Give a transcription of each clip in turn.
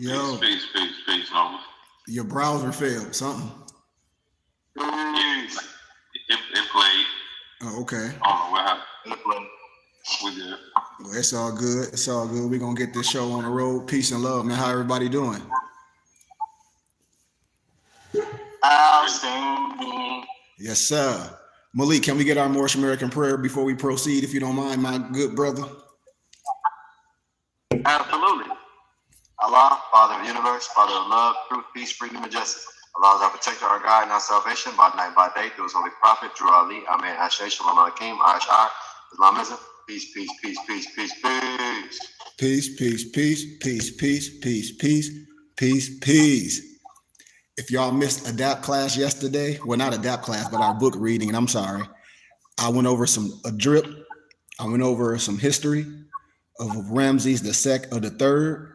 Yo, Peace, Nova. your browser failed. Something. Yeah, it played. Oh, okay. I don't know what happened. It played. We good. Well, it's all good. It's all good. We're gonna get this show on the road. Peace and love, man. How everybody doing? Outstanding. Yes, sir. Malik, can we get our Moorish American prayer before we proceed, if you don't mind, my good brother? Absolutely. Allah, Father of the universe, Father of love, truth, peace, freedom, and justice. Allah is our protector, our guide, and our salvation by night, by day, through his holy prophet, Drew Ali, Amen, Ashay, Shalom Alakim, Ashar, Islamism, peace, peace, peace, peace, peace, peace. Peace, peace, peace, peace, peace, peace, peace, peace, peace. If y'all missed adapt class yesterday, well, not adapt class, but our book reading, and I'm sorry, I went over a drip. I went over some history of Ramses II.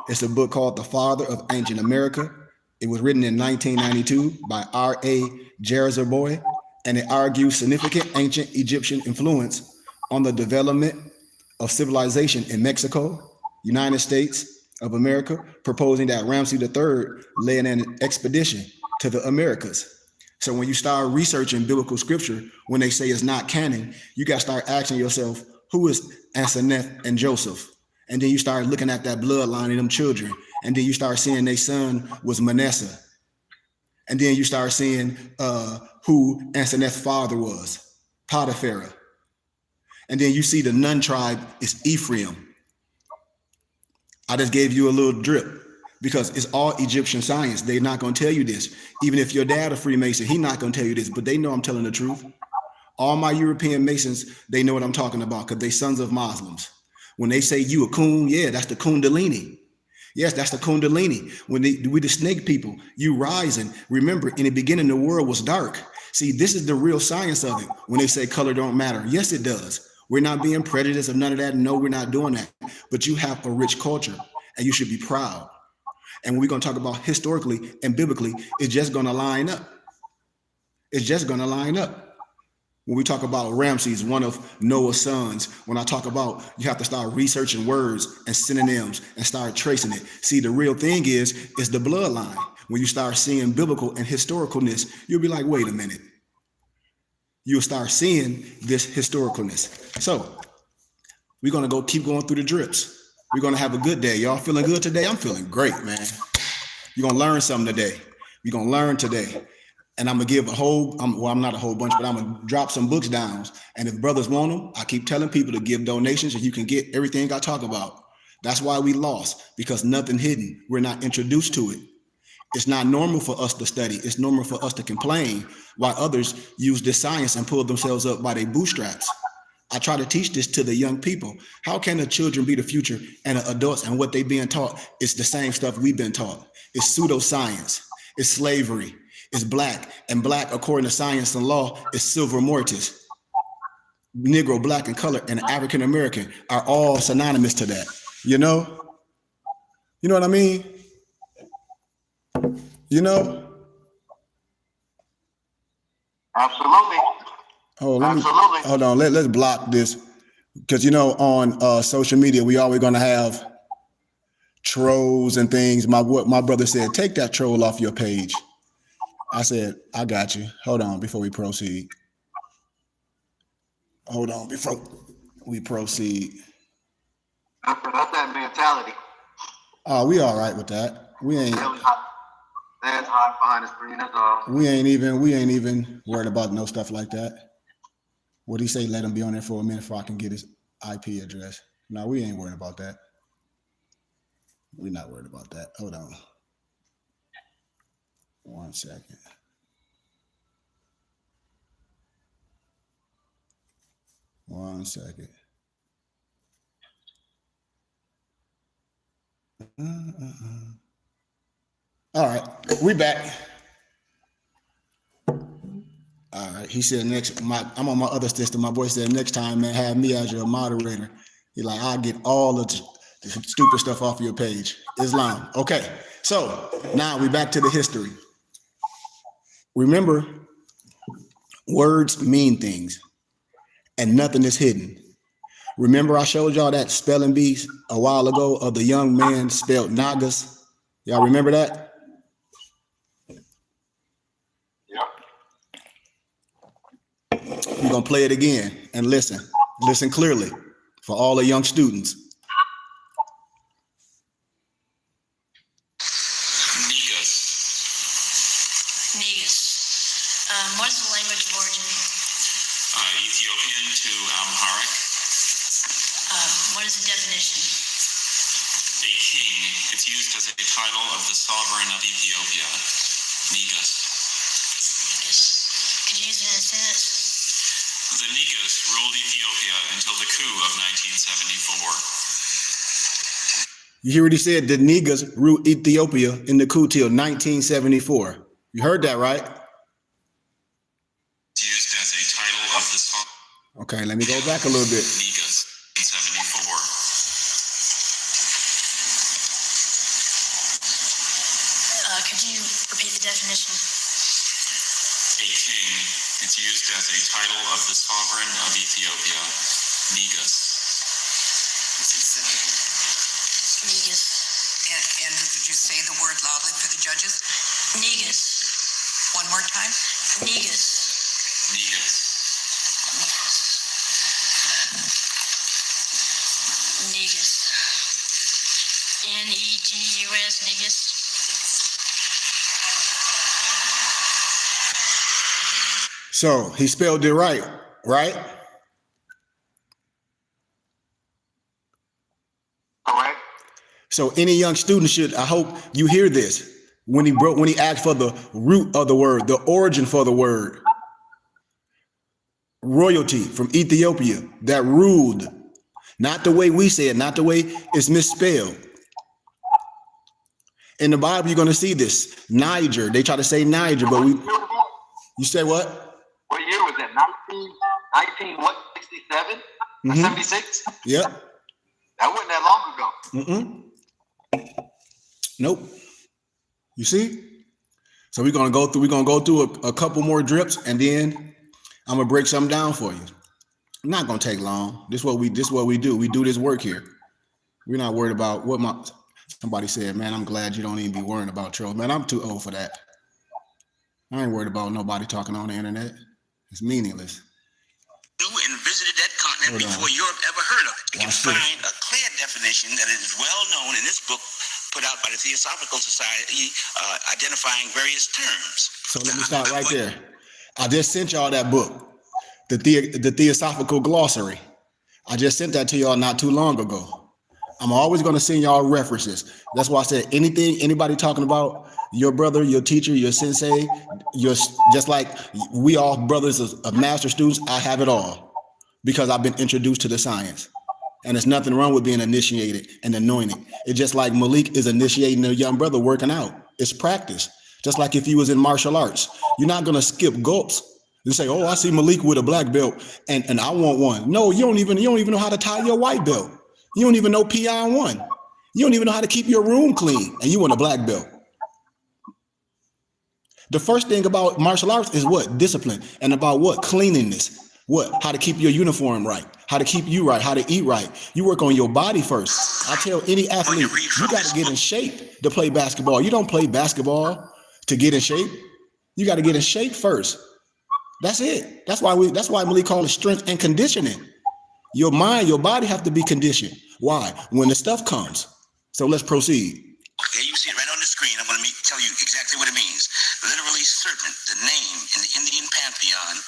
It's a book called The Father of Ancient America. It was written in 1992 by R.A. Jerzeboy, and it argues significant ancient Egyptian influence on the development of civilization in Mexico, United States of America, proposing that Ramses III led an expedition to the Americas. So when you start researching biblical scripture, when they say it's not canon, you got to start asking yourself, who is Asenath and Joseph? And then you start looking at that bloodline of them children. And then you start seeing their son was Manasseh. And then you start seeing who Asenath's father was, Potiphar. And then you see the Nun tribe is Ephraim. I just gave you a little drip because it's all Egyptian science. They're not going to tell you this. Even if your dad a Freemason, he's not going to tell you this, but they know I'm telling the truth. All my European Masons, they know what I'm talking about because they sons of Muslims. When they say you a coon, yeah, that's the Kundalini. Yes, that's the Kundalini. When we the snake people, you rising. Remember, in the beginning, the world was dark. See, this is the real science of it. When they say color don't matter, yes, it does. We're not being prejudiced of none of that. No, we're not doing that. But you have a rich culture, and you should be proud. And when we're going to talk about historically and biblically, it's just going to line up. It's just going to line up. When we talk about Ramses, one of Noah's sons, when I talk about you have to start researching words and synonyms and start tracing it. See, the real thing is the bloodline. When you start seeing biblical and historicalness, you'll be like, wait a minute. You'll start seeing this historicalness. So we're going to keep going through the drips. We're going to have a good day. Y'all feeling good today? I'm feeling great, man. You're going to learn something today. We're going to learn today. And I'm going to give I'm not a whole bunch, but I'm going to drop some books down. And if brothers want them, I keep telling people to give donations and you can get everything I talk about. That's why we lost, because nothing hidden. We're not introduced to it. It's not normal for us to study. It's normal for us to complain while others use this science and pull themselves up by their bootstraps. I try to teach this to the young people. How can the children be the future and the adults, and what they being taught is the same stuff we've been taught? It's pseudoscience. It's slavery. It's black. And black, according to science and law, is silver mortis. Negro, black, and color, and African American are all synonymous to that. You know? You know what I mean? You know? Absolutely. Hold on. Let's block this, because you know on social media we always gonna have trolls and things. My brother said, take that troll off your page. I said, I got you. Hold on before we proceed. Hold on before we proceed. That's that mentality. Oh, we all right with that. We ain't. That's hot behind the screen. That's all. We ain't even worried about no stuff like that. What he say? Let him be on there for a minute before I can get his IP address. No, we ain't worried about that. We're not worried about that. Hold on. 1 second. One second. All right, we back. All right, he said next. I'm on my other system. My boy said next time, man, have me as your moderator. He like, I'll get all the stupid stuff off your page. Islam. Okay, so now we back to the history. Remember, words mean things, and nothing is hidden. Remember, I showed y'all that spelling bee a while ago of the young man spelled Nagas. Y'all remember that? Yep. We're going to play it again and listen. Listen clearly for all the young students. Negus. What is the language of origin? Ethiopian to Amharic. What is the definition? A king. It's used as a title of the sovereign of Ethiopia. Negus. Negus. Could you use it in a sentence? The Negus ruled Ethiopia until the coup of 1974. You hear what he said? The Negus ruled Ethiopia in the coup till 1974. You heard that, right? It's used as a title of the song. Okay, let me go back a little bit. Negus in 74. Could you repeat the definition? A king. It's used as a title of the sovereign of Ethiopia. Negus. Negus. And would you say the word loudly for the judges? Negus. One more time. Negus. Negus. Negus. Negus. Negus. So he spelled it right, right? Correct. So any young student should, I hope you hear this when he asked for the root of the word, the origin for the word. Royalty from Ethiopia that ruled, not the way we say it, not the way it's misspelled. In the Bible, you're going to see this. Niger, they try to say Niger, but you say what? What year was that? 67? 76? Yep. That wasn't that long ago. Nope. You see? So we're gonna go through a couple more drips, and then I'm gonna break something down for you. Not gonna take long. This is what we do. We do this work here. We're not worried about what somebody said, man, I'm glad you don't even be worrying about trolls. Man, I'm too old for that. I ain't worried about nobody talking on the internet. It's meaningless. Knew and visited that continent before Europe ever heard of it. You can find a clear definition that is well known in this book put out by the Theosophical Society, identifying various terms. So let me stop right there. I just sent y'all that book, the Theosophical Glossary. I just sent that to y'all not too long ago. I'm always going to send y'all references. That's why I said anybody talking about your brother, your teacher, your sensei, just like we all brothers of master students, I have it all because I've been introduced to the science. And there's nothing wrong with being initiated and anointed. It's just like Malik is initiating a young brother working out. It's practice. Just like if he was in martial arts, you're not going to skip gulps and say, oh, I see Malik with a black belt and I want one. No, you don't even know how to tie your white belt. You don't even know PI one. You don't even know how to keep your room clean, and you want a black belt. The first thing about martial arts is what? Discipline. And about what? Cleanliness. What? How to keep your uniform right. How to keep you right. How to eat right. You work on your body first. I tell any athlete, you got to get in shape to play basketball. You don't play basketball to get in shape. You got to get in shape first. That's it. That's why Malik call it strength and conditioning. Your mind, your body have to be conditioned. Why? When the stuff comes. So let's proceed. Okay, you see it right on the screen. I'm going to tell you exactly what it means. Literally, serpent, the name in the Indian pantheon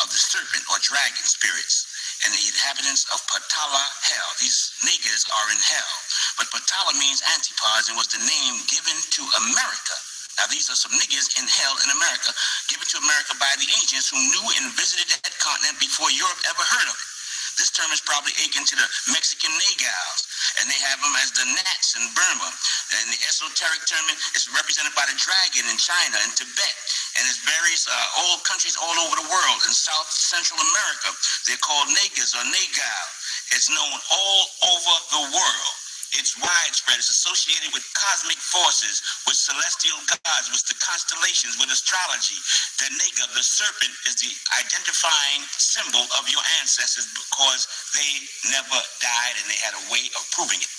of the serpent or dragon spirits and the inhabitants of Patala, hell. These niggers are in hell. But Patala means antipodes and was the name given to America. Now, these are some niggers in hell in America, given to America by the ancients who knew and visited that continent before Europe ever heard of it. This term is probably akin to the Mexican nagals, and they have them as the Nats in Burma. And the esoteric term is represented by the dragon in China and Tibet, and there's various old countries all over the world. In South Central America, they're called nagas or nagal. It's known all over the world. It's widespread. It's associated with cosmic forces, with celestial gods, with the constellations, with astrology. The naga, the serpent, is the identifying symbol of your ancestors because they never died and they had a way of proving it.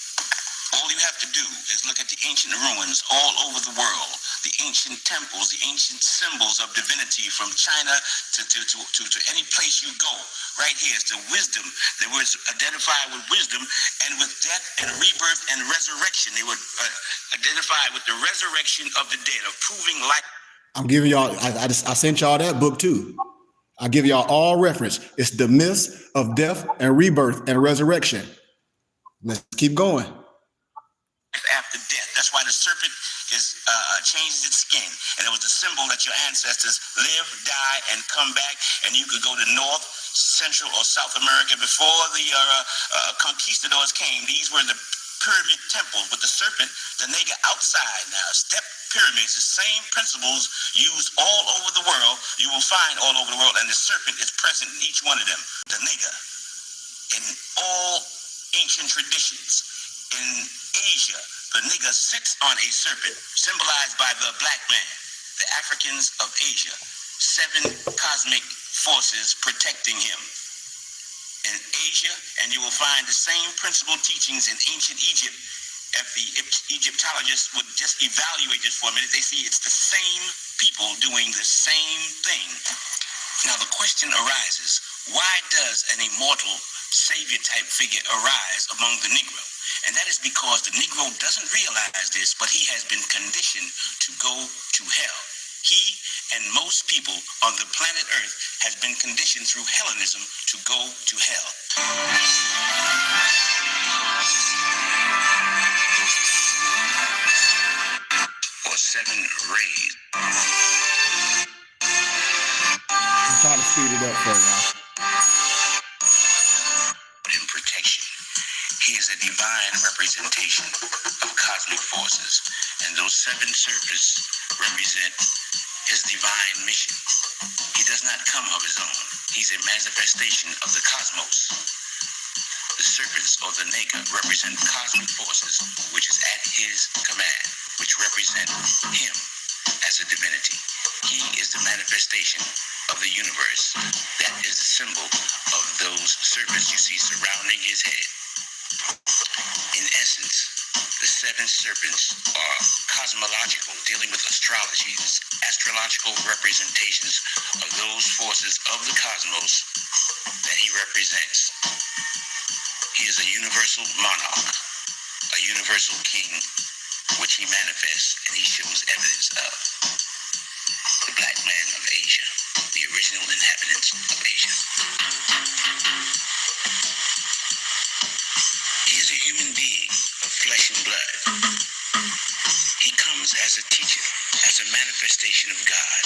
All you have to do is look at the ancient ruins all over the world, the ancient temples, the ancient symbols of divinity from China to any place you go. Right here is the wisdom. They were identified with wisdom and with death and rebirth and resurrection. They were identified with the resurrection of the dead, of proving life. I'm giving y'all, I sent y'all that book too. I give y'all all reference. It's the myths of death and rebirth and resurrection. Let's keep going. After death. That's why the serpent changes its skin. And it was the symbol that your ancestors live, die, and come back. And you could go to North, Central, or South America. Before the conquistadors came, these were the pyramid temples with the serpent, the nigger outside. Now, step pyramids, the same principles used all over the world, you will find all over the world, and the serpent is present in each one of them. The nigger. In all ancient traditions. In Asia, the nigger sits on a serpent, symbolized by the black man. The Africans of Asia, 7 cosmic forces protecting him. In Asia, and you will find the same principal teachings in ancient Egypt. If the Egyptologists would just evaluate this for a minute, they see it's the same people doing the same thing. Now the question arises, why does an immortal savior type figure arise among the Negro? And that is because the Negro doesn't realize this, but he has been conditioned to go to hell. He and most people on the planet Earth has been conditioned through Hellenism to go to hell. Or 7 rays. I'm trying to speed it up for y'all. In protection. He is a divine representation of cosmic forces, and those 7 serpents represent his divine mission. He does not come of his own. He's a manifestation of the cosmos. The serpents or the nigger represent cosmic forces, which is at his command, which represent him as a divinity. He is the manifestation of the universe. That is the symbol of those serpents you see surrounding his head. In essence, the 7 serpents are cosmological, dealing with astrology, astrological representations of those forces of the cosmos that he represents. He is a universal monarch, a universal king, which he manifests and he shows evidence of. The black man of Asia, the original inhabitants of Asia. He is a human being of flesh and blood. He comes as a teacher, as a manifestation of God.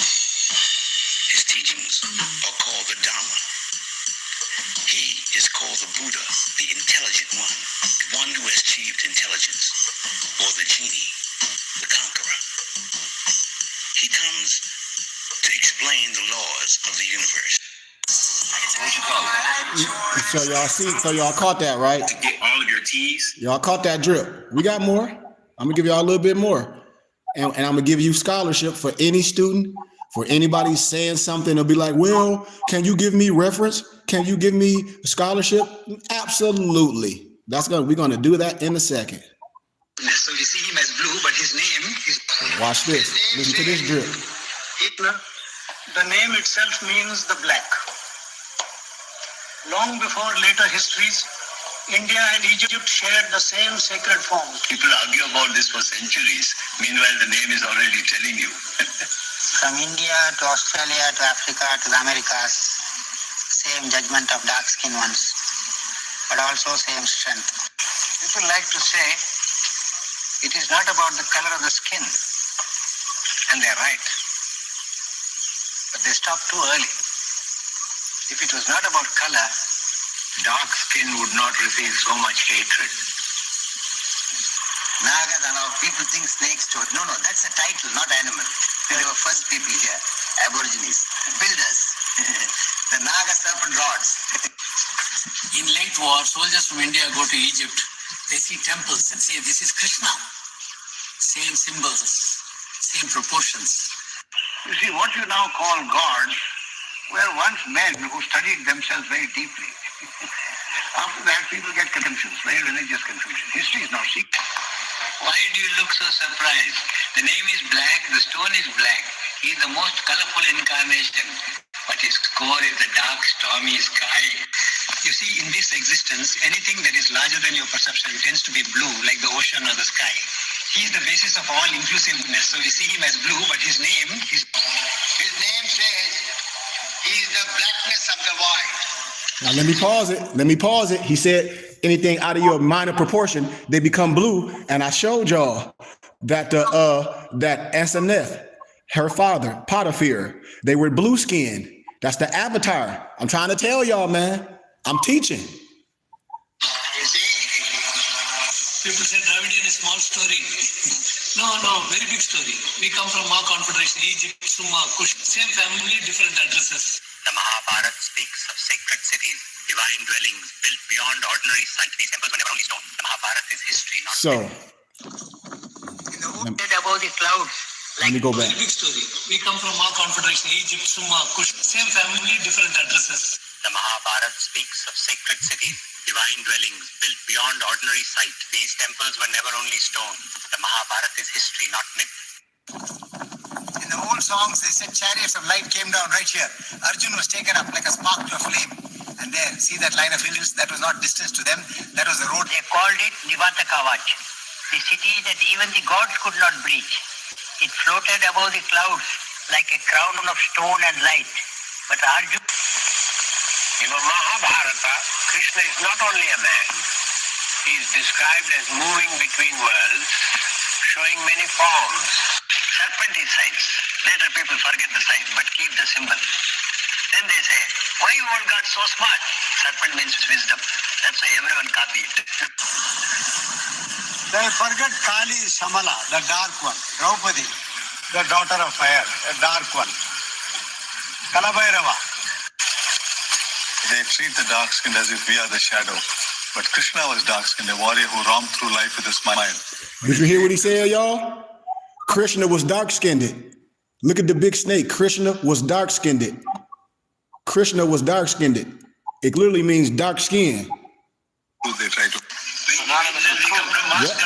His teachings are called the Dhamma. He is called the Buddha, the intelligent one who has achieved intelligence, or the genie, the conqueror. He comes to explain the laws of the universe. What you call it? So y'all see, so y'all caught that, right? To get all of your T's. Y'all caught that drip. We got more. I'm gonna give y'all a little bit more. And I'm gonna give you scholarship for any student, for anybody saying something, they'll be like, well, can you give me reference? Can you give me a scholarship? Absolutely. We're gonna do that in a second. So you see him as blue, but his name is... Watch this. Listen to this drip. The name itself means the black. Long before later histories, India and Egypt shared the same sacred form. People argue about this for centuries. Meanwhile, the name is already telling you. From India to Australia to Africa to the Americas, same judgment of dark-skinned ones, but also same strength. People like to say it is not about the color of the skin, and they're right. But they stop too early. If it was not about color, dark skin would not receive so much hatred. Nagadana, people think snakes too. No, that's a title, not animal. They were first people here, Aborigines, builders. The Naga serpent lords. In late war, soldiers from India go to Egypt. They see temples and say, this is Krishna. Same symbols, same proportions. You see, what you now call gods were once men who studied themselves very deeply. After that, people get confused, very religious confusion. History is not secret. Why do you look so surprised? The name is black, the stone is black. He is the most colorful incarnation, but his core is the dark, stormy sky. You see, in this existence, anything that is larger than your perception tends to be blue, like the ocean or the sky. He is the basis of all inclusiveness. So we see him as blue, but his name says he is the blackness of the void. Now let me pause it. Let me pause it. He said anything out of your minor proportion, they become blue. And I showed y'all that that Aseneth, her father, Potiphar, they were blue skinned. That's the avatar. I'm trying to tell y'all, man. I'm teaching. You see? People say Dravidian is small story. No, very big story. We come from our confederation, Egypt, Sumer, Kush. Same family, different addresses. The Mahabharata speaks of sacred cities, divine dwellings built beyond ordinary sight. These temples were never only stone. The Mahabharata is history, not In the old days above the clouds. Let me go back. Very big story. We come from our confederation, Egypt, Sumer, Kush. Same family, different addresses. The Mahabharata speaks of sacred cities, divine dwellings built beyond ordinary sight. These temples were never only stone. The Mahabharata is history, not myth. In the old songs, they said chariots of light came down right here. Arjun was taken up like a spark to a flame. And there, see that line of hills? That was not distance to them. That was the road. They called it Nivata Kavach, the city that even the gods could not breach. It floated above the clouds like a crown of stone and light. But Arjun... In the Mahabharata, Krishna is not only a man. He is described as moving between worlds, showing many forms. Serpent is science. Later people forget the science, but keep the symbol. Then they say, why you all got so smart? Serpent means wisdom. That's why everyone copy it. They forget Kali Samala, the dark one. Draupadi, the daughter of fire, the dark one. Kalabhairava. They treat the dark-skinned as if we are the shadow. But Krishna was dark-skinned, a warrior who roamed through life with a smile. Did you hear what he said, y'all? Krishna was dark-skinned. Look at the big snake. Krishna was dark-skinned. Krishna was dark-skinned. It literally means dark skin. They try to... Yep.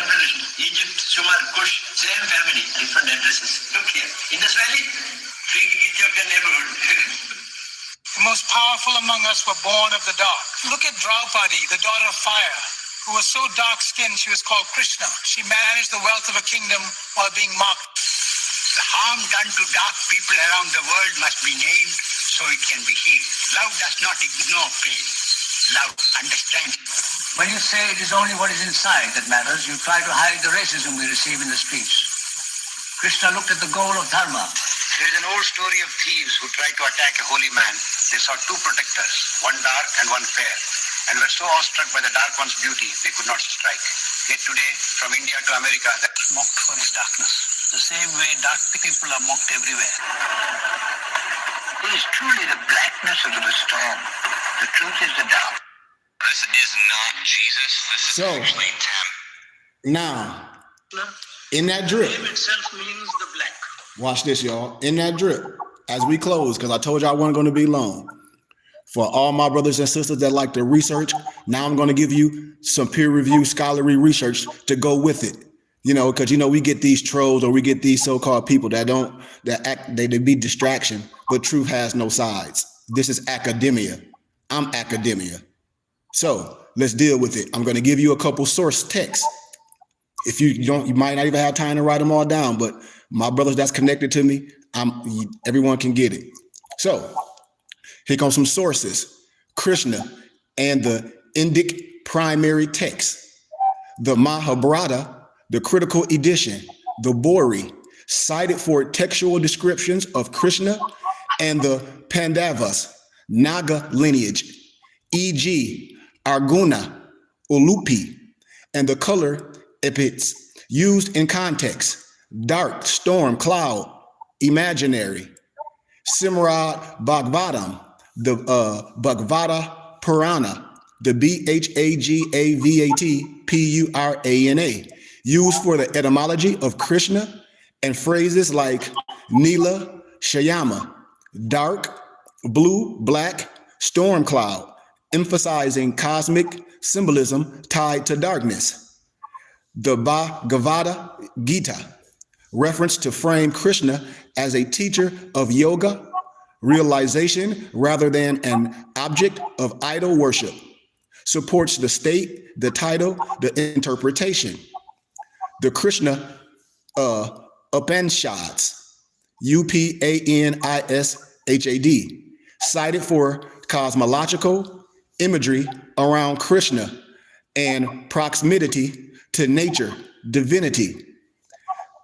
Egypt, Sumer, Kush, same family, different addresses. Look here. Indus Valley, Ethiopian neighborhood. The most powerful among us were born of the dark. Look at Draupadi, the daughter of fire, who was so dark-skinned she was called Krishna. She managed the wealth of a kingdom while being mocked. The harm done to dark people around the world must be named so it can be healed. Love does not ignore pain. Love understands. When you say it is only what is inside that matters, you try to hide the racism we receive in the streets. Krishna looked at the goal of dharma. There is an old story of thieves who tried to attack a holy man. They saw two protectors, one dark and one fair, and were so awestruck by the dark one's beauty, they could not strike. Yet today, from India to America, they are mocked for his darkness. The same way dark people are mocked everywhere. It is truly the blackness of the storm. The truth is the dark. This is not Jesus. This is actually Tim. Now, in that drip, The name itself means the black. watch this, y'all. In that drip, as we close, because I told you I wasn't going to be long. For all my brothers and sisters that like to research, now I'm going to give you some peer-reviewed scholarly research to go with it. You know, because, you know, we get these trolls or we get these so-called people they be distraction, but truth has no sides. This is academia. I'm academia. So let's deal with it. I'm going to give you a couple source texts. If you might not even have time to write them all down, but my brothers that's connected to me, everyone can get it. So here comes some sources. Krishna and the Indic primary text, the Mahabharata, the critical edition, the Bori, cited for textual descriptions of Krishna and the Pandavas, Naga lineage, e.g. Arguna, Ulupi, and the color epithets used in context, dark, storm, cloud, imaginary. Simrad Bhagavatam, the Bhagavata Purana, the Bhagavat Purana, used for the etymology of Krishna and phrases like Nila Shayama, dark, blue, black, storm cloud, emphasizing cosmic symbolism tied to darkness. The Bhagavad Gita, reference to frame Krishna as a teacher of yoga, realization rather than an object of idol worship, supports the state, the title, the interpretation. The Krishna Upanishads, Upanishad, cited for cosmological imagery around Krishna and proximity to nature, divinity.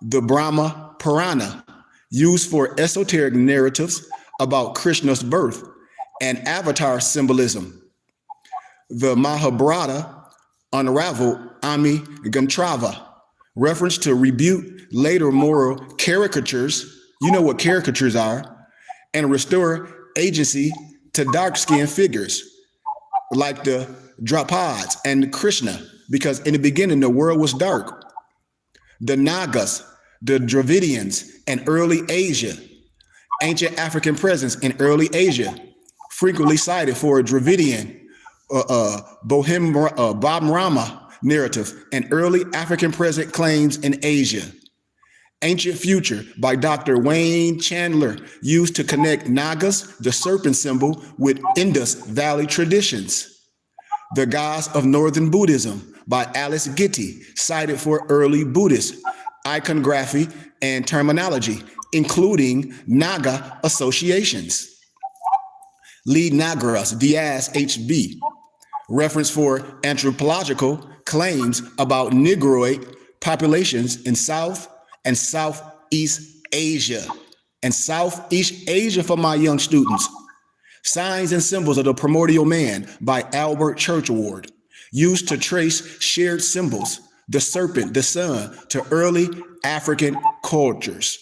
The Brahma Purana, used for esoteric narratives about Krishna's birth and avatar symbolism. The Mahabharata unraveled Ami Gantrava, reference to rebuke later moral caricatures, you know what caricatures are, and restore agency to dark-skinned figures like the Draupads and Krishna, because in the beginning the world was dark. The Nagas, the Dravidians, and early Asia, ancient African presence in early Asia, frequently cited for a Dravidian Brahma narrative and early African present claims in Asia. Ancient Future by Dr. Wayne Chandler, used to connect Nagas, the serpent symbol, with Indus Valley traditions. The Gods of Northern Buddhism by Alice Gitty, cited for early Buddhist iconography and terminology, including Naga associations. Lee Nagaras Diaz HB, reference for anthropological claims about Negroid populations in South and Southeast Asia. And Southeast Asia for my young students. Signs and Symbols of the Primordial Man by Albert Churchward, used to trace shared symbols, the serpent, the sun, to early African cultures.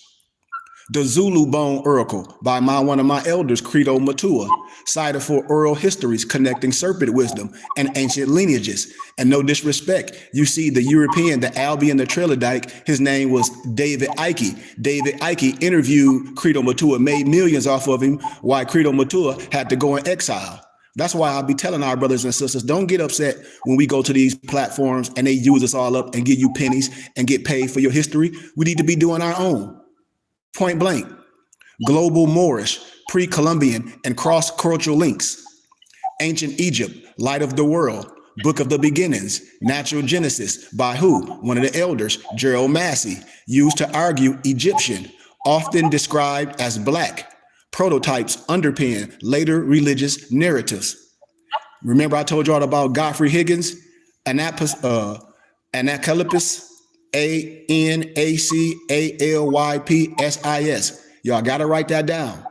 The Zulu Bone Oracle by one of my elders, Credo Matua, cited for oral histories connecting serpent wisdom and ancient lineages. And no disrespect, you see the European, the Albion, the Trelodike, his name was David Icke. David Icke interviewed Credo Matua, made millions off of him, while Credo Matua had to go in exile. That's why I'll be telling our brothers and sisters, don't get upset when we go to these platforms and they use us all up and give you pennies and get paid for your history. We need to be doing our own. Point blank. Global Moorish, pre-Columbian, and cross-cultural links. Ancient Egypt, Light of the World, Book of the Beginnings, Natural Genesis, by who? One of the elders, Gerald Massey, used to argue Egyptian, often described as black. Prototypes underpin later religious narratives. Remember I told y'all about Godfrey Higgins, Anacalipus, Anacalpypsis. Y'all got to write that down.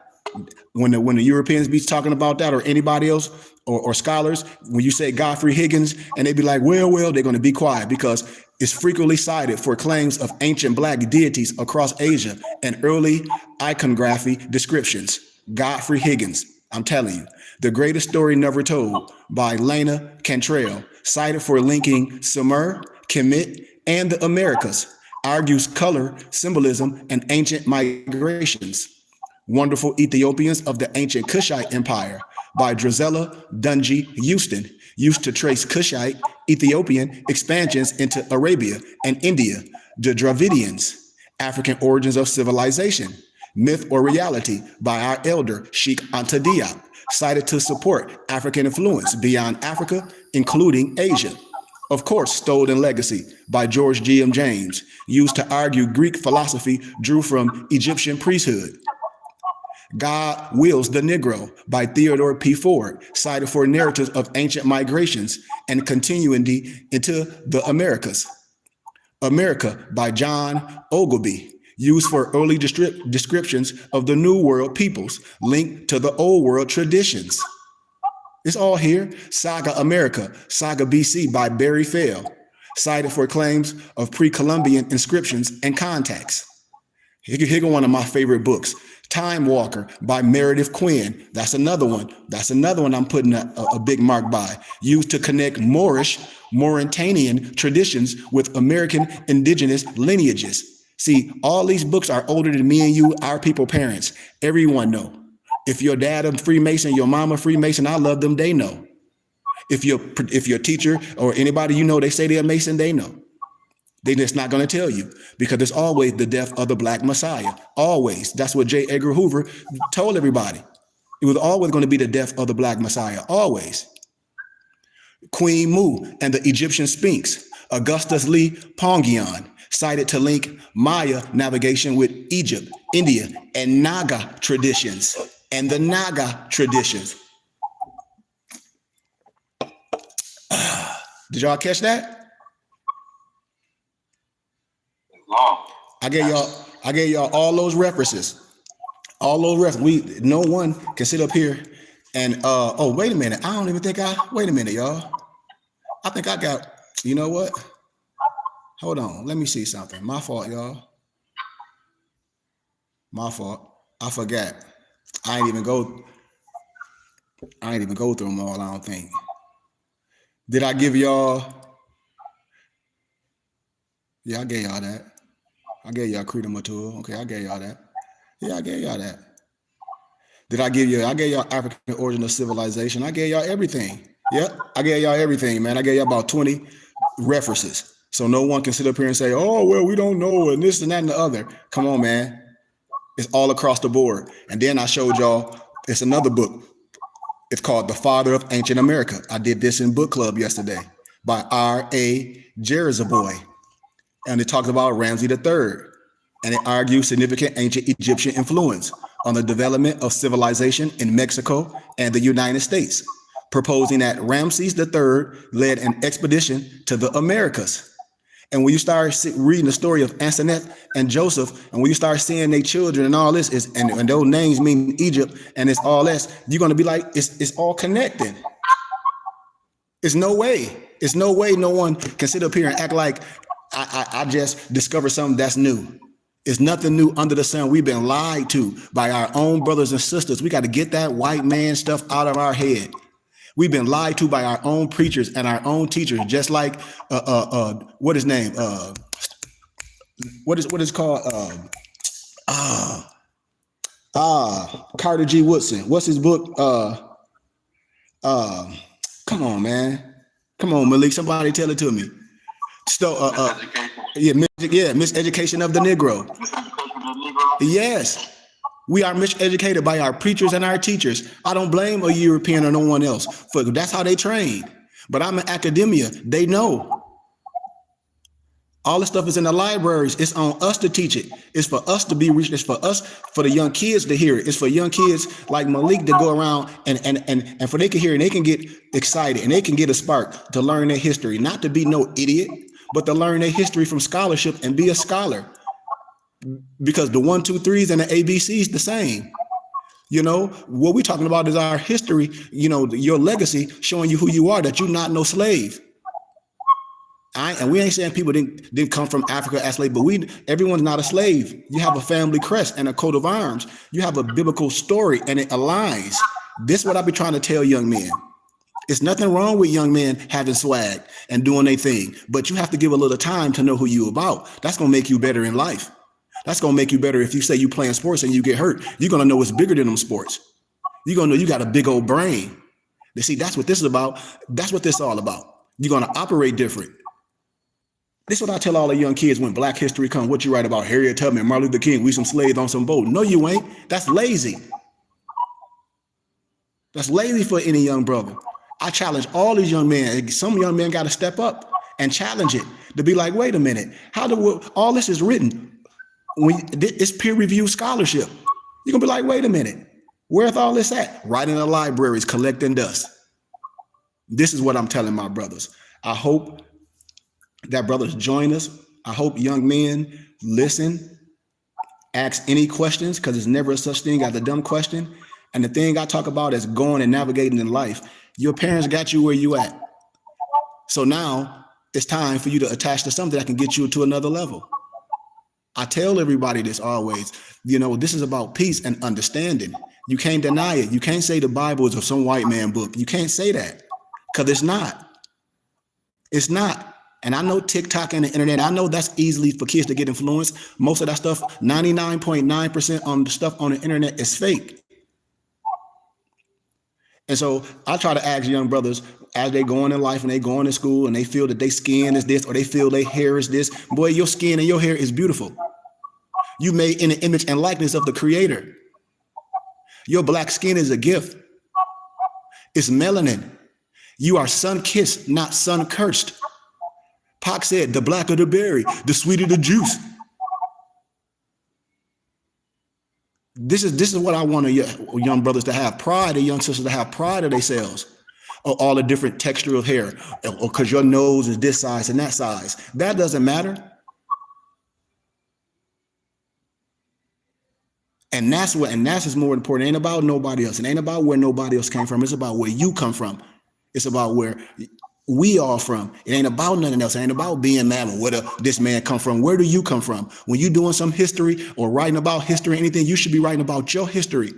When the Europeans be talking about that, or anybody else, or scholars, when you say Godfrey Higgins, and they be like, well, they're going to be quiet, because it's frequently cited for claims of ancient black deities across Asia and early iconography descriptions. Godfrey Higgins, I'm telling you. The Greatest Story Never Told by Lena Cantrell, cited for linking Sumer, Kemet, and the Americas, argues color, symbolism, and ancient migrations. Wonderful Ethiopians of the Ancient Kushite Empire by Drizella Dungy Houston, used to trace Kushite, Ethiopian expansions into Arabia and India. The Dravidians, African Origins of Civilization, Myth or Reality by our elder Sheikh Anta Diop, cited to support African influence beyond Africa, including Asia. Of course, Stolen Legacy by George G.M. James, used to argue Greek philosophy drew from Egyptian priesthood. God Wills the Negro by Theodore P. Ford, cited for narratives of ancient migrations and continuity into the Americas. America by John Ogilvy, used for early descriptions of the New World peoples linked to the Old World traditions. It's all here. Saga America, Saga BC by Barry Fell, cited for claims of pre-Columbian inscriptions and contacts. Here go one of my favorite books, Time Walker by Meredith Quinn. That's another one. I'm putting a big mark by. Used to connect Moorish, Mauritanian traditions with American indigenous lineages. See, all these books are older than me and you, our people, parents. Everyone know. If your dad a Freemason, your mama Freemason, I love them, they know. If your teacher or anybody you know, they say they're a Mason, they know. They're just not going to tell you because it's always the death of the Black Messiah. Always. That's what J. Edgar Hoover told everybody. It was always going to be the death of the Black Messiah. Always. Queen Mu and the Egyptian Sphinx, Augustus Lee Pongian, cited to link Maya navigation with Egypt, India, and Naga traditions. And the Naga traditions. Did y'all catch that? I gave y'all all those references. All those references. No one can sit up here and oh, wait a minute. I don't even think wait a minute, y'all. I think I got, you know what? Hold on. Let me see something. My fault, y'all. My fault. I forgot. I ain't even go through them all, I don't think. Did I give y'all? Yeah, I gave y'all that. I gave y'all Creedom Mature. Okay, I gave y'all that. Yeah, I gave y'all that. Did I give you? I gave y'all African origin of civilization. I gave y'all everything. Yep, I gave y'all everything, man. I gave y'all about 20 references. So no one can sit up here and say, oh, well, we don't know, and this and that and the other. Come on, man. It's all across the board. And then I showed y'all, it's another book. It's called The Father of Ancient America. I did this in book club yesterday by R.A. Jerizaboy. And it talks about Ramses III. And it argues significant ancient Egyptian influence on the development of civilization in Mexico and the United States, proposing that Ramses III led an expedition to the Americas. And when you start reading the story of Asenath and Joseph, and when you start seeing their children and all this, and those names mean Egypt, and it's all this, you're going to be like, it's all connected. It's no way no one can sit up here and act like I just discovered something that's new. It's nothing new under the sun. We've been lied to by our own brothers and sisters. We got to get that white man stuff out of our head. We've been lied to by our own preachers and our own teachers, just like what his name? What is called? Carter G. Woodson. What's his book? Come on, man. Come on, Malik. Somebody tell it to me. Miseducation of the Negro. Yes. We are miseducated by our preachers and our teachers. I don't blame a European or no one else, for that's how they train. But I'm in academia. They know. All this stuff is in the libraries. It's on us to teach it. It's for us to be reached. It's for us, for the young kids to hear it. It's for young kids like Malik to go around and for they can hear and they can get excited and they can get a spark to learn their history. Not to be no idiot, but to learn their history from scholarship and be a scholar. Because the 1, 2, 3s and the ABCs the same. You know, what we're talking about is our history, you know, your legacy, showing you who you are, that you're not no slave. And we ain't saying people didn't come from Africa as slaves, but everyone's not a slave. You have a family crest and a coat of arms. You have a biblical story and it aligns. This is what I be trying to tell young men. It's nothing wrong with young men having swag and doing their thing, but you have to give a little time to know who you about. That's going to make you better in life. That's going to make you better. If you say you playing sports and you get hurt, you're going to know it's bigger than them sports. You're going to know you got a big old brain. You see, that's what this is about. That's what this is all about. You're going to operate different. This is what I tell all the young kids when Black History comes. What you write about Harriet Tubman, Martin Luther King, we some slaves on some boat. No, you ain't. That's lazy. That's lazy for any young brother. I challenge all these young men. Some young men got to step up and challenge it to be like, wait a minute. All this is written? It's peer-reviewed scholarship. You're going to be like, wait a minute. Where's all this at? Right in the libraries, collecting dust. This is what I'm telling my brothers. I hope that brothers join us. I hope young men listen, ask any questions, because there's never such thing as a dumb question. And the thing I talk about is going and navigating in life. Your parents got you where you at. So now it's time for you to attach to something that can get you to another level. I tell everybody this always, you know, this is about peace and understanding. You can't deny it. You can't say the Bible is some white man book. You can't say that because it's not. It's not. And I know TikTok and the internet, I know that's easily for kids to get influenced. Most of that stuff, 99.9% on the stuff on the internet is fake. And so I try to ask young brothers, as they go on in life and they go into school and they feel that their skin is this or they feel their hair is this, boy, your skin and your hair is beautiful. You made in the image and likeness of the Creator. Your black skin is a gift. It's melanin. You are sun-kissed, not sun-cursed. Pac said, the blacker the berry, the sweeter the juice. This is what I want young brothers to have pride, and young sisters to have pride of themselves. All the different texture of hair, or because your nose is this size and that size. That doesn't matter. And that's what's more important. It ain't about nobody else. It ain't about where nobody else came from. It's about where you come from. It's about where we are from. It ain't about nothing else. It ain't about being mad or where this man come from. Where do you come from? When you're doing some history or writing about history, anything, you should be writing about your history.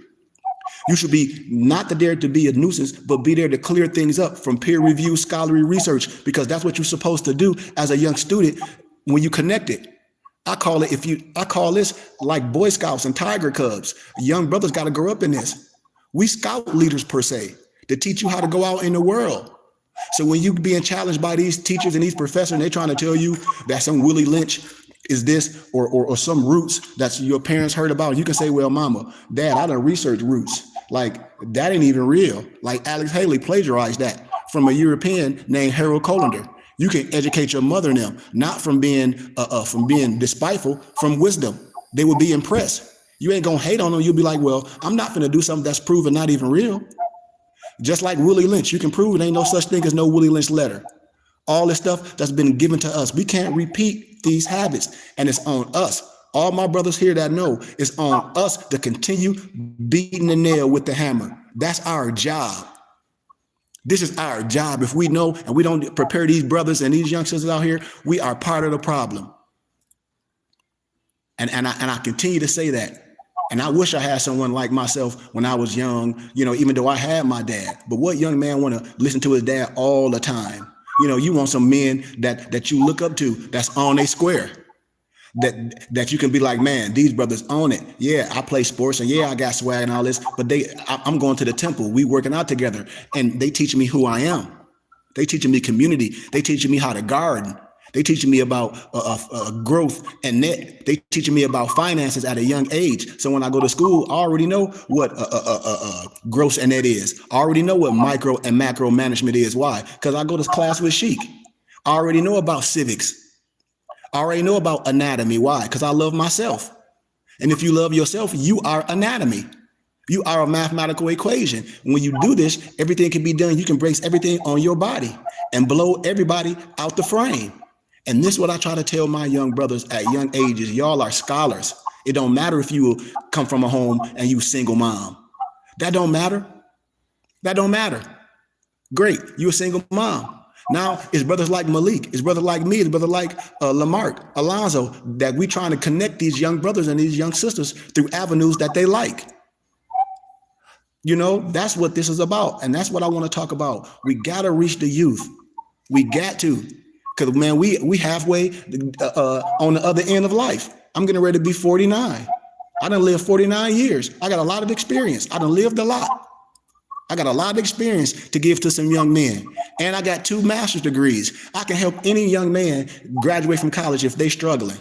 You should be not there to be a nuisance, but be there to clear things up from peer review, scholarly research, because that's what you're supposed to do as a young student when you connect it. I call this like Boy Scouts and Tiger Cubs. Young brothers got to grow up in this. We scout leaders per se to teach you how to go out in the world. So when you being challenged by these teachers and these professors, and they're trying to tell you that some Willie Lynch is this or some roots that your parents heard about, you can say, well, mama, dad, I done researched roots. Like, that ain't even real. Like, Alex Haley plagiarized that from a European named Harold Colander. You can educate your mother and them, not from being despiteful, from wisdom. They will be impressed. You ain't gonna hate on them. You'll be like, well, I'm not gonna do something that's proven not even real. Just like Willie Lynch, you can prove it ain't no such thing as no Willie Lynch letter. All this stuff that's been given to us, we can't repeat these habits, and it's on us. All my brothers here that know, it's on us to continue beating the nail with the hammer. That's our job. This is our job. If we know and we don't prepare these brothers and these young sisters out here, we are part of the problem. And I continue to say that. And I wish I had someone like myself when I was young, even though I had my dad. But what young man want to listen to his dad all the time? You want some men that you look up to, that's on a square. That you can be like, man, these brothers own it. Yeah, I play sports and yeah, I got swag and all this, but I'm going to the temple. We working out together and they teaching me who I am. They teaching me community. They teaching me how to garden. They teaching me about growth and net. They teaching me about finances at a young age. So when I go to school, I already know what gross and net is. I already know what micro and macro management is. Why? Because I go to class with Sheik. I already know about civics. I already know about anatomy. Why? Because I love myself. And if you love yourself, you are anatomy. You are a mathematical equation. When you do this, everything can be done. You can brace everything on your body and blow everybody out the frame. And this is what I try to tell my young brothers at young ages. Y'all are scholars. It don't matter if you come from a home and you single mom. That don't matter. That don't matter. Great. You a single mom. Now it's brothers like Malik, it's brothers like me, it's brothers like Lamarck, Alonzo, that we trying to connect these young brothers and these young sisters through avenues that they like. That's what this is about. And that's what I want to talk about. We got to reach the youth. We got to. Because, man, we halfway on the other end of life. I'm getting ready to be 49. I done lived 49 years. I got a lot of experience. I done lived a lot. I got a lot of experience to give to some young men. And I got 2 master's degrees. I can help any young man graduate from college if they're struggling.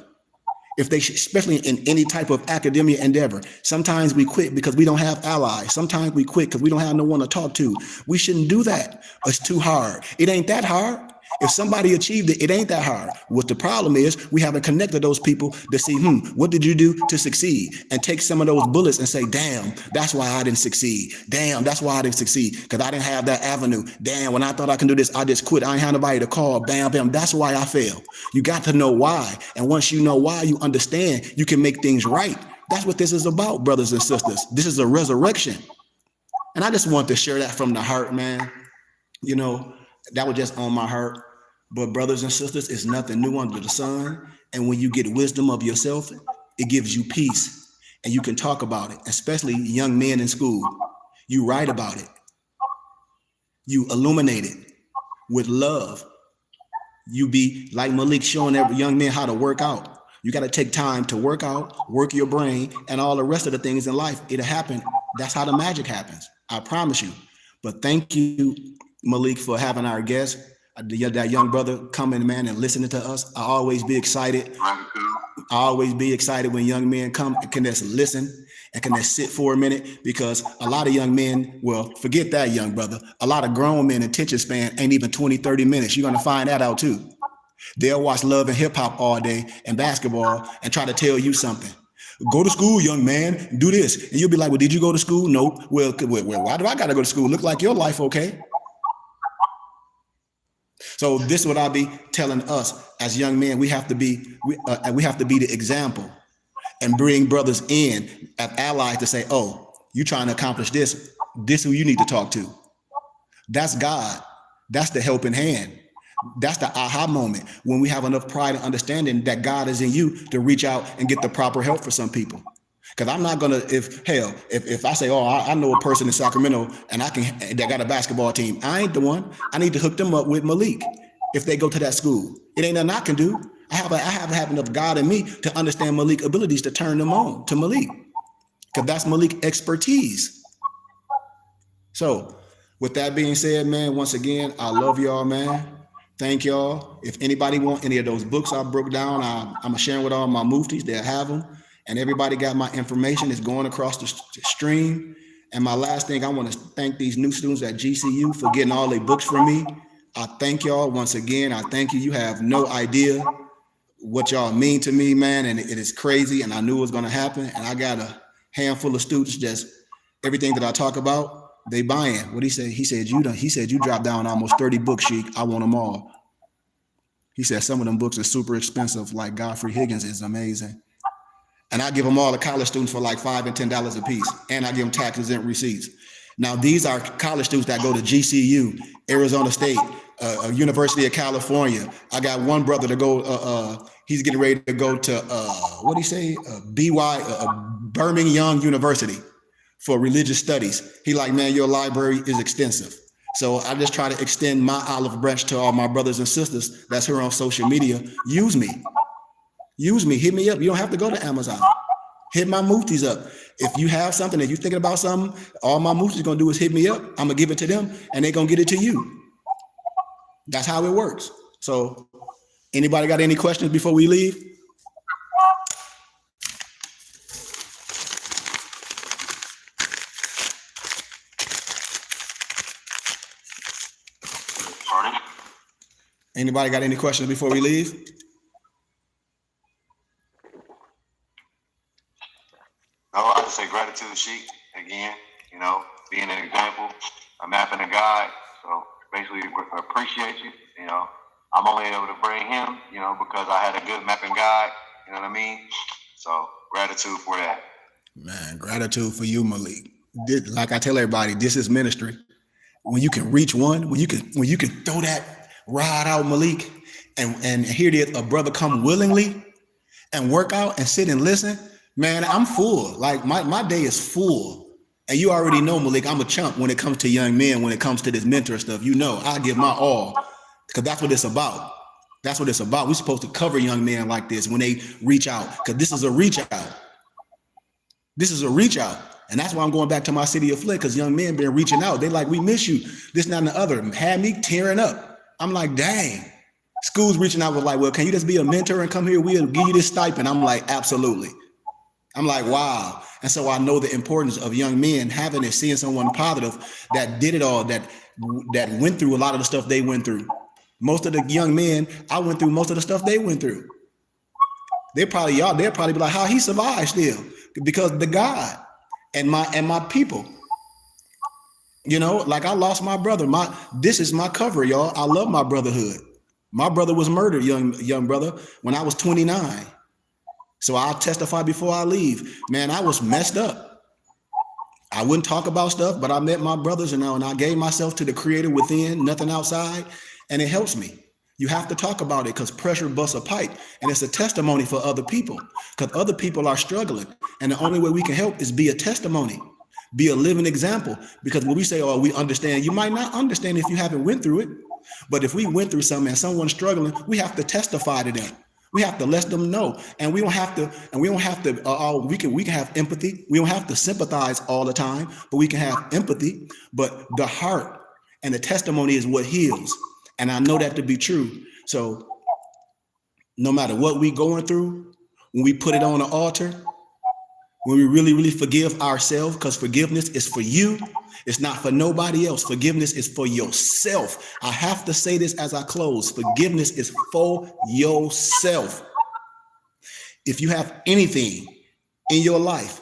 Especially in any type of academia endeavor. Sometimes we quit because we don't have allies. Sometimes we quit because we don't have no one to talk to. We shouldn't do that. It's too hard. It ain't that hard. If somebody achieved it, it ain't that hard. What the problem is, we haven't connected those people to see, what did you do to succeed? And take some of those bullets and say, damn, that's why I didn't succeed. Damn, that's why I didn't succeed, because I didn't have that avenue. Damn, when I thought I can do this, I just quit. I ain't had nobody to call. Bam, bam. That's why I failed. You got to know why. And once you know why, you understand, you can make things right. That's what this is about, brothers and sisters. This is a resurrection. And I just want to share that from the heart, man. That was just on my heart. But brothers and sisters, it's nothing new under the sun. And when you get wisdom of yourself, it gives you peace. And you can talk about it, especially young men in school. You write about it. You illuminate it with love. You be like Malik, showing every young man how to work out. You got to take time to work out, work your brain, and all the rest of the things in life. It'll happen. That's how the magic happens. I promise you. But thank you Malik, for having our guest, that young brother coming, man, and listening to us. I always be excited. I always be excited when young men come and can just listen and can just sit for a minute, because a lot of young men, well, forget that, young brother. A lot of grown men attention span ain't even 20, 30 minutes. You're going to find that out too. They'll watch Love and Hip Hop all day and basketball and try to tell you something. Go to school, young man, do this. And you'll be like, well, did you go to school? Nope. Well, why do I got to go to school? Look like your life okay. So this is what I'll be telling us as young men. We have to be the example and bring brothers in as allies to say, oh, you trying to accomplish this. This who you need to talk to. That's God. That's the helping hand. That's the aha moment when we have enough pride and understanding that God is in you to reach out and get the proper help for some people. Because I'm not gonna, if I say, oh, I know a person in Sacramento and that got a basketball team, I ain't the one. I need to hook them up with Malik if they go to that school. It ain't nothing I can do. I have enough God in me to understand Malik's abilities to turn them on to Malik, because that's Malik's expertise. So with that being said, man, once again, I love y'all, man. Thank y'all. If anybody want any of those books I broke down, I'm sharing with all my muftis. They'll have them. And everybody got my information. It's going across the stream. And my last thing, I want to thank these new students at GCU for getting all their books from me. I thank y'all once again. I thank you. You have no idea what y'all mean to me, man. And it is crazy. And I knew it was going to happen. And I got a handful of students, just everything that I talk about, they buying. What he said? He said you dropped down almost 30 books, Sheik. I want them all. He said some of them books are super expensive, like Godfrey Higgins is amazing. And I give them all to college students for like $5 and $10 a piece. And I give them taxes and receipts. Now, these are college students that go to GCU, Arizona State, University of California. I got one brother to go, he's getting ready to go to, Birmingham Young University for religious studies. He like, man, your library is extensive. So I just try to extend my olive branch to all my brothers and sisters that's here on social media. Use me. Use me. Hit me up. You don't have to go to Amazon. Hit my muftis up. If you have something, if you're thinking about something, all my muftis going to do is hit me up. I'm going to give it to them, and they're going to get it to you. That's how it works. So anybody got any questions before we leave? Anybody got any questions before we leave? No, I just say gratitude, Sheik, again, being an example, a map and a guide. So basically, appreciate you. I'm only able to bring him, because I had a good map and guide, you know what I mean? So gratitude for that. Man, gratitude for you, Malik. Like I tell everybody, this is ministry. When you can reach one, when you can throw that rod out, Malik, and here it is, a brother come willingly and work out and sit and listen. Man, I'm full. Like my day is full. And you already know, Malik, I'm a chump when it comes to young men, when it comes to this mentor stuff. I give my all, because that's what it's about. That's what it's about. We're supposed to cover young men like this when they reach out, because this is a reach out. This is a reach out. And that's why I'm going back to my city of Flick, because young men been reaching out. They like, we miss you. This, that, and the other. Had me tearing up. I'm like, dang. School's reaching out, was like, well, can you just be a mentor and come here? We'll give you this stipend. I'm like, absolutely. I'm like, wow. And so I know the importance of young men having it, seeing someone positive that did it all, that went through a lot of the stuff they went through. Most of the young men, I went through most of the stuff they went through. They'll probably be like, how he survived still, because the God and my people. Like I lost my brother. This is my cover, y'all. I love my brotherhood. My brother was murdered, young brother, when I was 29. So I'll testify before I leave. Man, I was messed up. I wouldn't talk about stuff, but I met my brothers and I gave myself to the creator within, nothing outside, and it helps me. You have to talk about it, because pressure busts a pipe, and it's a testimony for other people, because other people are struggling. And the only way we can help is be a testimony, be a living example. Because when we say, oh, we understand, you might not understand if you haven't went through it. But if we went through something and someone's struggling, we have to testify to them. We have to let them know, and we can have empathy. We don't have to sympathize all the time, but we can have empathy. But the heart And the testimony is what heals. And I know that to be true. So no matter what we going through, when we put it on the altar, when we really, really forgive ourselves, because forgiveness is for you, it's not for nobody else. Forgiveness is for yourself. I have to say this as I close. Forgiveness is for yourself. If you have anything in your life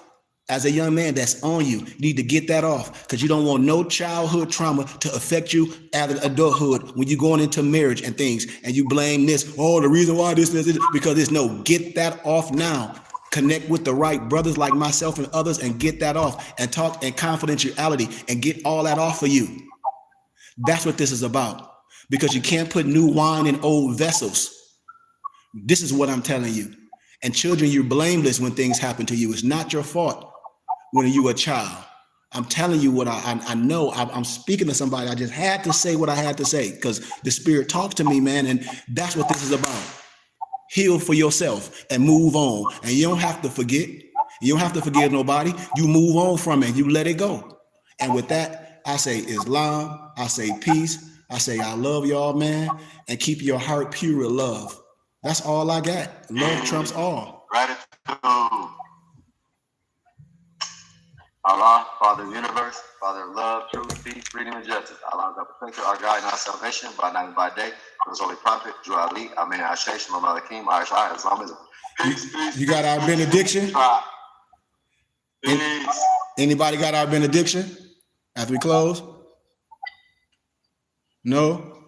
as a young man that's on you, you need to get that off, because you don't want no childhood trauma to affect you at adulthood when you're going into marriage and things, and you blame this, oh, the reason why this is, because it's no, get that off now. Connect with the right brothers like myself and others and get that off, and talk in confidentiality and get all that off of you. That's what this is about, because you can't put new wine in old vessels. This is what I'm telling you. And children, you're blameless when things happen to you. It's not your fault when you're a child. I'm telling you what I know. I'm speaking to somebody. I just had to say what I had to say because the Spirit talked to me, man. And that's what this is about. Heal for yourself and move on. And you don't have to forget. You don't have to forgive nobody. You move on from it. You let it go. And with that, I say Islam. I say peace. I say I love y'all, man. And keep your heart pure of love. That's all I got. Love trumps all. Gratitude. Allah, Father of the universe, Father of love, truth, peace, freedom, and justice. Allah is our protector, our guide, and our salvation by night and by day. For his holy prophet, Drew Ali, Amen, Ashe, Shalom Aleichem, Aisha, Islamism. You got our benediction? Anybody got our benediction after we close? No?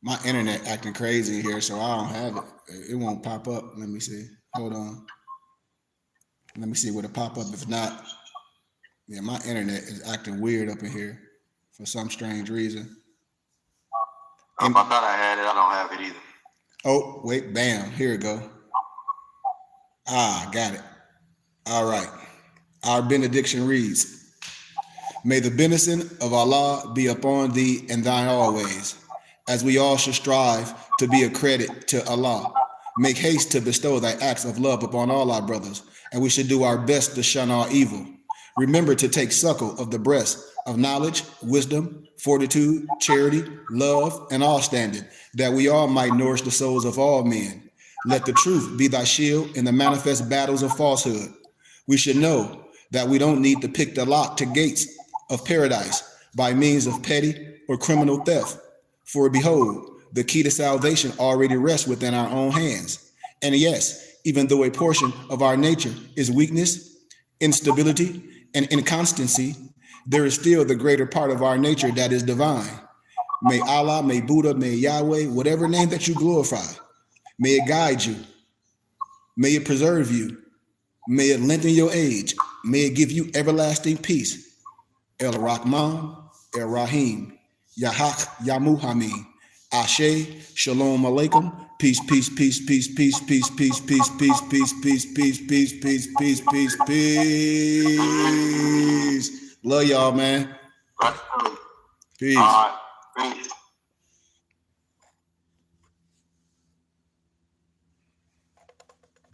My internet acting crazy here, so I don't have it. It won't pop up. Let me see. Hold on. Let me see what it pop up. If not, yeah, my internet is acting weird up in here for some strange reason. I thought I had it. I don't have it either. Oh, wait, bam. Here it go. Ah, got it. All right. Our benediction reads, may the benediction of Allah be upon thee and thine always, as we all should strive to be a credit to Allah. Make haste to bestow thy acts of love upon all our brothers, and we should do our best to shun all evil. Remember to take suckle of the breast of knowledge, wisdom, fortitude, charity, love, and all standing, that we all might nourish the souls of all men. Let the truth be thy shield in the manifest battles of falsehood. We should know that we don't need to pick the lock to gates of paradise by means of petty or criminal theft. For behold, the key to salvation already rests within our own hands. And yes, even though a portion of our nature is weakness, instability, and inconstancy, there is still the greater part of our nature that is divine. May Allah, may Buddha, may Yahweh, whatever name that you glorify, may it guide you. May it preserve you. May it lengthen your age. May it give you everlasting peace. El Rahman, El Rahim, Yahak, Yamuhamid, Ashe, Shalom Alaikum, peace, peace, peace, peace, peace, peace, peace, peace, peace, peace, peace, peace, peace, peace, peace, peace, peace. Love y'all, man. Peace.